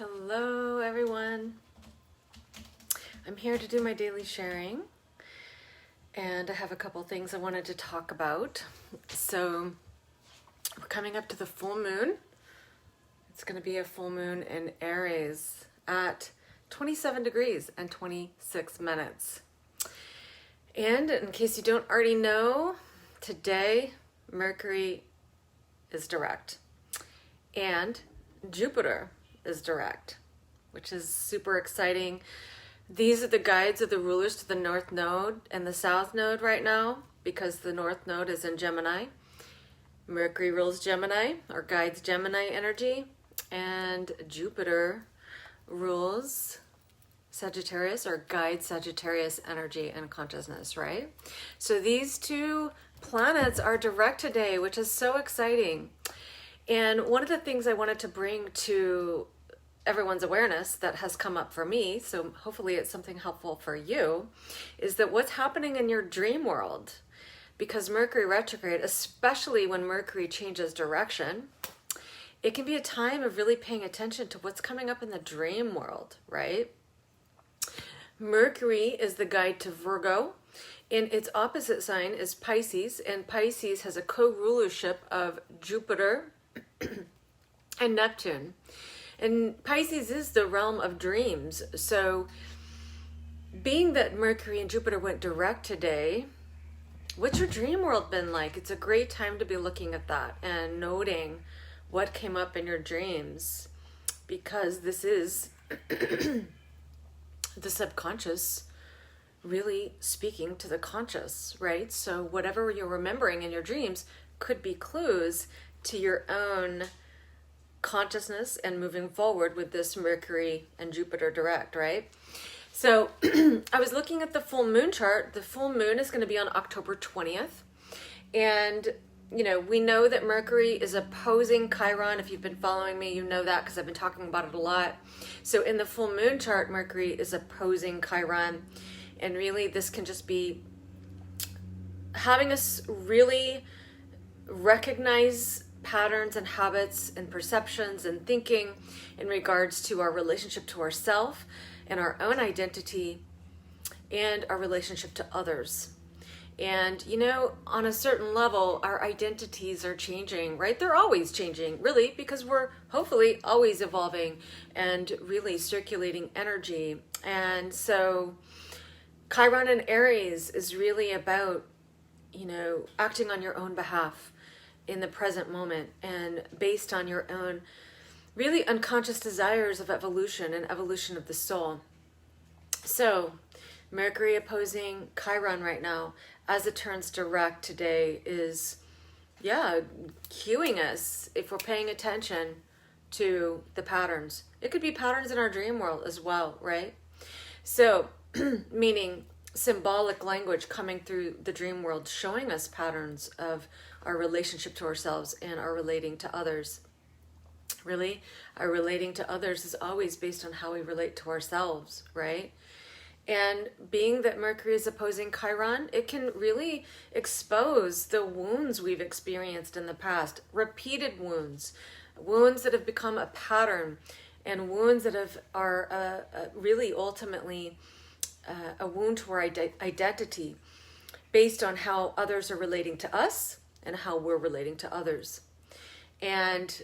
Hello everyone. I'm here to do my daily sharing and I have a couple things I wanted to talk about. So we're coming up to the full moon. It's going to be a full moon in Aries at 27 degrees and 26 minutes. And in case you don't already know, today Mercury is direct and Jupiter is direct, which is super exciting. These are the guides of the rulers to the North Node and the South Node right now, because the North Node is in Gemini. Mercury rules Gemini, or guides Gemini energy, and Jupiter rules Sagittarius, or guides Sagittarius energy and consciousness, right? So these two planets are direct today, which is so exciting. And one of the things I wanted to bring to everyone's awareness that has come up for me, so hopefully it's something helpful for you, is that what's happening in your dream world, because Mercury retrograde, especially when Mercury changes direction, it can be a time of really paying attention to what's coming up in the dream world, right? Mercury is the guide to Virgo, and its opposite sign is Pisces, and Pisces has a co-rulership of Jupiter and Neptune. And Pisces is the realm of dreams. So being that Mercury and Jupiter went direct today, what's your dream world been like? It's a great time to be looking at that and noting what came up in your dreams, because this is the subconscious really speaking to the conscious, right? So whatever you're remembering in your dreams could be clues to your own consciousness and moving forward with this Mercury and Jupiter direct, right? So I was looking at the full moon chart. The full moon is going to be on October 20th. And, you know, we know that Mercury is opposing Chiron. If you've been following me, you know that because I've been talking about it a lot. So in the full moon chart, Mercury is opposing Chiron. And really, this can just be having us really recognize patterns and habits and perceptions and thinking in regards to our relationship to ourself and our own identity and our relationship to others. And, you know, on a certain level, our identities are changing, right? They're always changing, really, because we're hopefully always evolving and really circulating energy. And so Chiron and Aries is really about, you know, acting on your own behalf in the present moment and based on your own really unconscious desires of evolution and evolution of the soul. So Mercury opposing Chiron right now as it turns direct today is, cueing us if we're paying attention to the patterns. It could be patterns in our dream world as well, right? So meaning symbolic language coming through the dream world, showing us patterns of our relationship to ourselves and our relating to others. Really, our relating to others is always based on how we relate to ourselves, right? And being that Mercury is opposing Chiron, it can really expose the wounds we've experienced in the past, repeated wounds, wounds that have become a pattern, and wounds that are really ultimately a wound to our identity based on how others are relating to us and how we're relating to others. And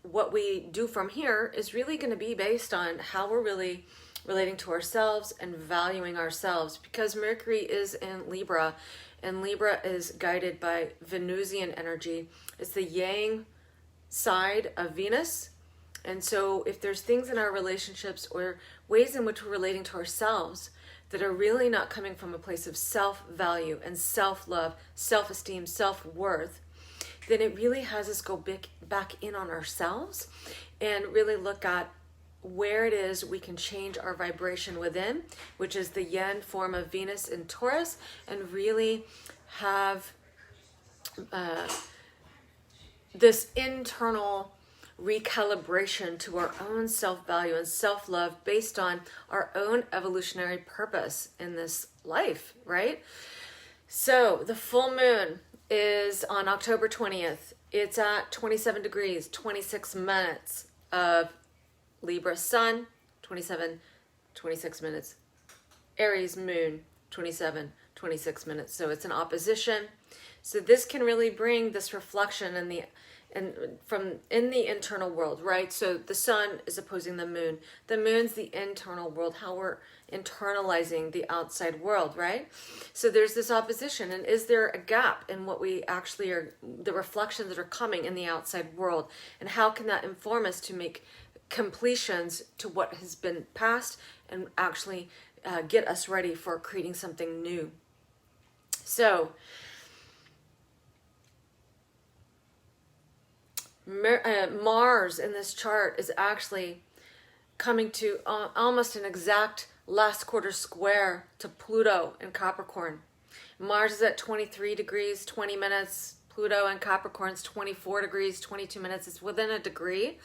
what we do from here is really going to be based on how we're really relating to ourselves and valuing ourselves, because Mercury is in Libra, and Libra is guided by Venusian energy. It's the yang side of Venus. And so if there's things in our relationships or ways in which we're relating to ourselves that are really not coming from a place of self-value and self-love, self-esteem, self-worth, then it really has us go back in on ourselves and really look at where it is we can change our vibration within, which is the yin form of Venus in Taurus, and really have this internal recalibration to our own self-value and self-love based on our own evolutionary purpose in this life, right? So the full moon is on October 20th. It's at 27 degrees, 26 minutes of Libra sun, 27, 26 minutes. Aries moon, 27, 26 minutes. So it's an opposition. So this can really bring this reflection in the internal world, right? So the sun is opposing the moon. The moon's the internal world, how we're internalizing the outside world, right? So there's this opposition. And is there a gap in what we actually are, the reflections that are coming in the outside world? And how can that inform us to make completions to what has been past and actually get us ready for creating something new? So Mars in this chart is actually coming to almost an exact last quarter square to Pluto in Capricorn. Mars is at 23 degrees, 20 minutes. Pluto in Capricorn's 24 degrees, 22 minutes. It's within a degree.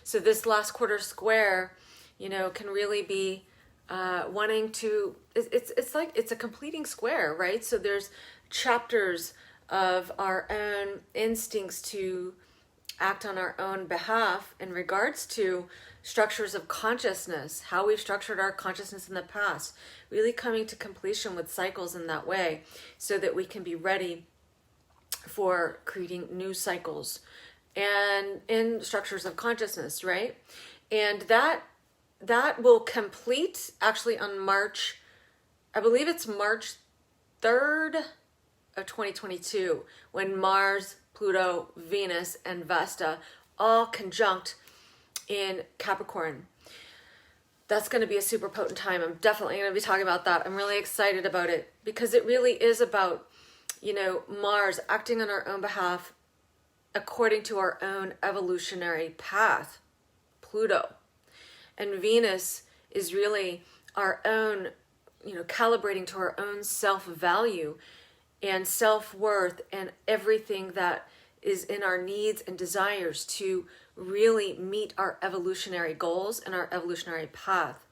So this last quarter square, can really be wanting to, it's like, it's a completing square, right? So there's chapters of our own instincts to act on our own behalf in regards to structures of consciousness, how we've structured our consciousness in the past, really coming to completion with cycles in that way so that we can be ready for creating new cycles and in structures of consciousness, right? And that will complete actually on March, I believe it's March 3rd of 2022, when Mars, Pluto, Venus, and Vesta all conjunct in Capricorn. That's going to be a super potent time. I'm definitely going to be talking about that. I'm really excited about it because it really is about, Mars acting on our own behalf according to our own evolutionary path, Pluto. And Venus is really our own, calibrating to our own self-value and self-worth and everything that is in our needs and desires to really meet our evolutionary goals and our evolutionary path.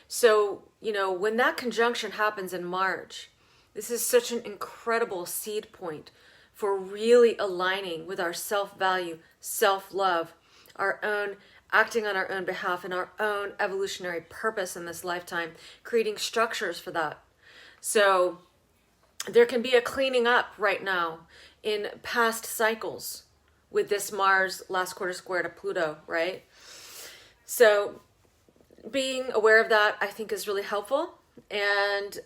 So, when that conjunction happens in March, this is such an incredible seed point for really aligning with our self-value, self-love, our own acting on our own behalf and our own evolutionary purpose in this lifetime, creating structures for that. So there can be a cleaning up right now in past cycles with this Mars last quarter square to Pluto, right? So being aware of that, I think, is really helpful. And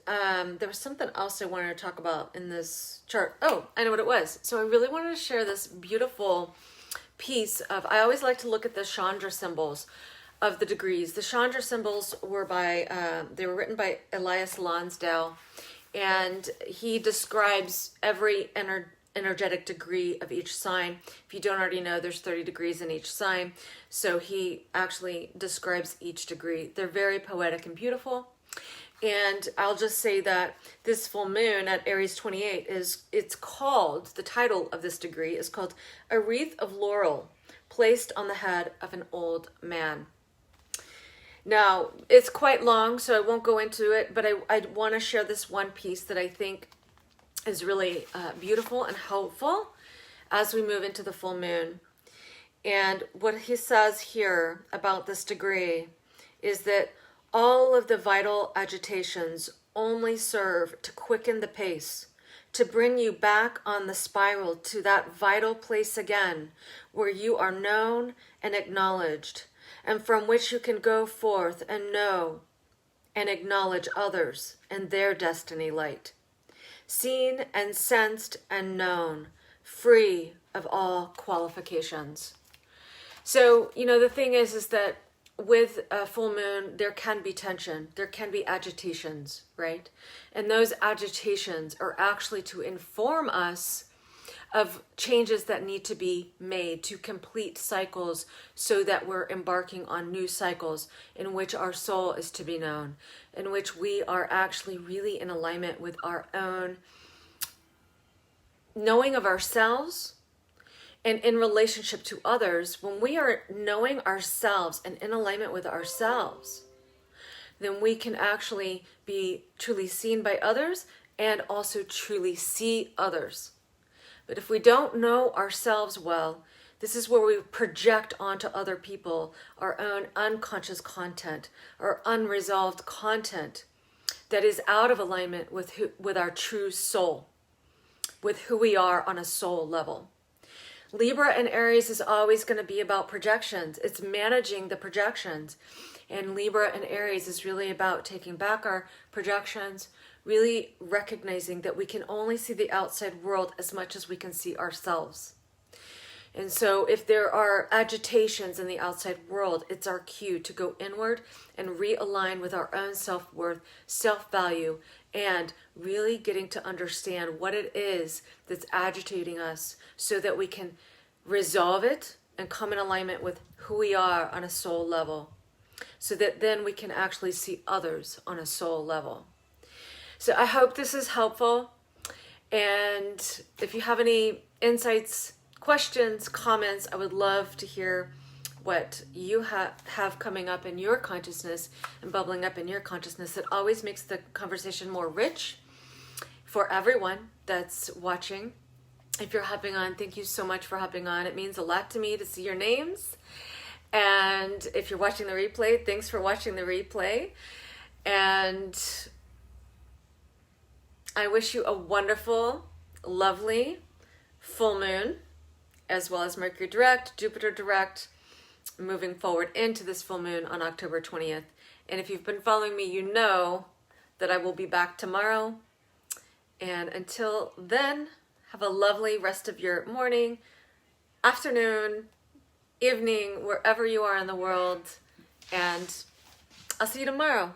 there was something else I wanted to talk about in this chart. Oh, I know what it was. So I really wanted to share this beautiful piece of, I always like to look at the Chandra symbols of the degrees. The Chandra symbols were they were written by Alise A, and he describes every energetic degree of each sign. If you don't already know, there's 30 degrees in each sign. So he actually describes each degree. They're very poetic and beautiful. And I'll just say that this full moon at Aries 28 the title of this degree is called A Wreath of Laurel Placed on the Head of an Old Man. Now, it's quite long, so I won't go into it, but I want to share this one piece that I think is really beautiful and helpful as we move into the full moon. And what he says here about this degree is that all of the vital agitations only serve to quicken the pace, to bring you back on the spiral to that vital place again, where you are known and acknowledged, and from which you can go forth and know and acknowledge others and their destiny light, seen and sensed and known, free of all qualifications. So, the thing is that with a full moon, there can be tension, there can be agitations, right? And those agitations are actually to inform us of changes that need to be made to complete cycles so that we're embarking on new cycles in which our soul is to be known, in which we are actually really in alignment with our own knowing of ourselves. And in relationship to others, when we are knowing ourselves and in alignment with ourselves, then we can actually be truly seen by others and also truly see others. But if we don't know ourselves well, This is where we project onto other people our own unconscious content, our unresolved content that is out of alignment with our true soul, with who we are on a soul level. Libra and Aries is always going to be about projections. It's managing the projections. And Libra and Aries is really about taking back our projections, really recognizing that we can only see the outside world as much as we can see ourselves. And so if there are agitations in the outside world, it's our cue to go inward and realign with our own self-worth, self-value, and really getting to understand what it is that's agitating us so that we can resolve it and come in alignment with who we are on a soul level, so that then we can actually see others on a soul level. So I hope this is helpful. And if you have any insights, questions, comments, I would love to hear what you have coming up in your consciousness and bubbling up in your consciousness. It always makes the conversation more rich for everyone that's watching. If you're hopping on, thank you so much for hopping on. It means a lot to me to see your names. And if you're watching the replay, thanks for watching the replay. And I wish you a wonderful, lovely full moon, as well as Mercury direct, Jupiter direct, moving forward into this full moon on October 20th. And if you've been following me, you know that I will be back tomorrow. And until then, have a lovely rest of your morning, afternoon, evening, wherever you are in the world. And I'll see you tomorrow.